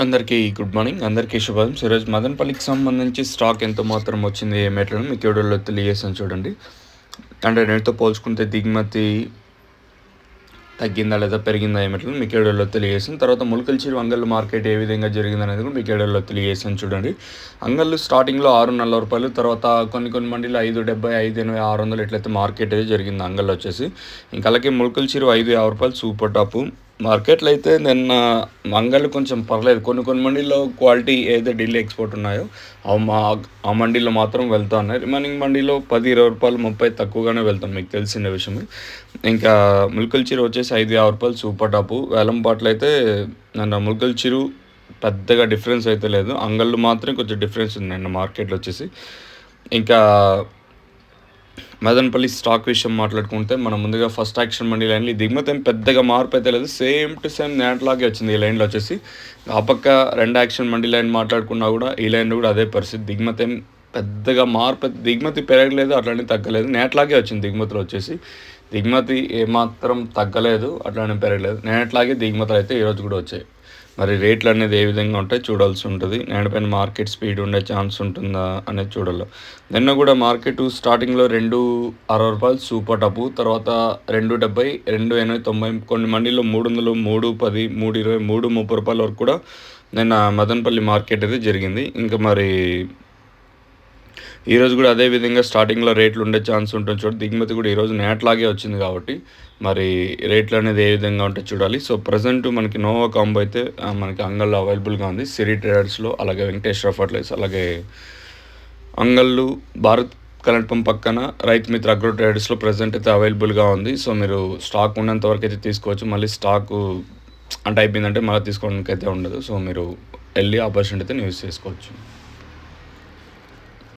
అందరికీ good morning. అందరికీ శుభోదయం. ఈరోజు మదనపల్లికి సంబంధించి స్టాక్ ఎంత మాత్రం వచ్చింది, ఏమేట్లను మీకు వీడియోలో తెలియజేసాను చూడండి. అంటే నేటితో పోల్చుకుంటే దిగుమతి తగ్గిందా లేదా పెరిగిందా ఏమిటని మీకు వీడియోలో తెలియజేసాను. తర్వాత ములకల్చిరు అంగళ్ళు మార్కెట్ ఏ విధంగా జరిగింది అనేది కూడా మీకు వీడియోలో తెలియజేసాను చూడండి. అంగళ్ళు స్టార్టింగ్లో రూ. 6.40, తర్వాత కొన్ని మండీలు 5.70, 5.80, 600 ఎట్లయితే మార్కెట్ అయితే జరిగింది అంగళ్ళు వచ్చేసి. ఇంకా అలాగే ములకల్చిరు రూ. 5.50 సూపర్ టాపు. మార్కెట్లో అయితే నిన్న అంగళ్ళు కొంచెం పర్లేదు. కొన్ని మండీల్లో క్వాలిటీ ఏదైతే ఢిల్లీ ఎక్స్పోర్ట్ ఉన్నాయో ఆ మండీలో మాత్రం వెళ్తా ఉన్నాయి. రిమైనింగ్ మండీలో రూ. 10, 20, 30 తక్కువగానే వెళ్తాం, మీకు తెలిసిన విషయం. ఇంకా ములకల్ చిరు వచ్చేసి రూ. 5.50 సూపర్ టాపు. వేలం పాటలు అయితే నన్ను ములకల్ చిరు పెద్దగా డిఫరెన్స్ అయితే లేదు, అంగళ్ళు మాత్రం కొంచెం డిఫరెన్స్ ఉంది నిన్న మార్కెట్లో వచ్చేసి. ఇంకా మదనపల్లి స్టాక్ విషయం మాట్లాడుకుంటే మనం ముందుగా ఫస్ట్ యాక్షన్ మండీ లైన్లో దిగుమతి ఏం పెద్దగా మార్పు అయితే లేదు, సేమ్ టు సేమ్ నేట్లాగే వచ్చింది ఈ లైన్లో వచ్చేసి. ఆ పక్క రెండు యాక్షన్ మండీ లైన్ మాట్లాడుకున్నా కూడా ఈ లైన్లో కూడా అదే పరిస్థితి. దిగుమతి ఏం పెద్దగా మార్పు, దిగుమతి పెరగలేదు, అట్లానే తగ్గలేదు, నేట్లాగే వచ్చింది దిగుమతిలో వచ్చేసి. దిగుమతి ఏమాత్రం తగ్గలేదు, అట్లానే పెరగలేదు, నేట్లాగే దిగుమతులు అయితే ఈరోజు కూడా వచ్చాయి. మరి రేట్లు అనేది ఏ విధంగా ఉంటాయి చూడాల్సి ఉంటుంది. నేడుపైన మార్కెట్ స్పీడ్ ఉండే ఛాన్స్ ఉంటుందా అనేది చూడాలి. నిన్న కూడా మార్కెట్ స్టార్టింగ్లో రూ. 2.60 సూపర్ టాపు, తర్వాత 2.70, 2.80, 90, కొన్ని మండీలో 300, 3.10, 3.20, 3.30 వరకు కూడా నిన్న మదనపల్లి మార్కెట్ అయితే జరిగింది. ఇంకా మరి ఈరోజు కూడా అదే విధంగా స్టార్టింగ్లో రేట్లు ఉండే ఛాన్స్ ఉంటుంది చూడండి. దిగుమతి కూడా ఈరోజు నేట్లాగే వచ్చింది కాబట్టి మరి రేట్లు అనేది ఏ విధంగా ఉంటాయి చూడాలి. సో ప్రజెంట్ మనకి నోవా కాంబో అయితే మనకి అంగల్లో అవైలబుల్గా ఉంది, సిరి ట్రేడర్స్లో, అలాగే వెంకటేశ్వర ఫర్టిలైజర్స్, అలాగే అంగళ్ళు భారత్ కరెంట్ పంప్ పక్కన రైతు మిత్ర అగ్రో ట్రేడర్స్లో ప్రజెంట్ అయితే అవైలబుల్గా ఉంది. సో మీరు స్టాక్ ఉన్నంత వరకు అయితే తీసుకోవచ్చు, మళ్ళీ స్టాకు అంటే అయిపోయిందంటే మళ్ళీ తీసుకోవడానికి అయితే ఉండదు. సో మీరు వెళ్ళి ఆపర్చునిటీ అయితే యూజ్ చేసుకోవచ్చు.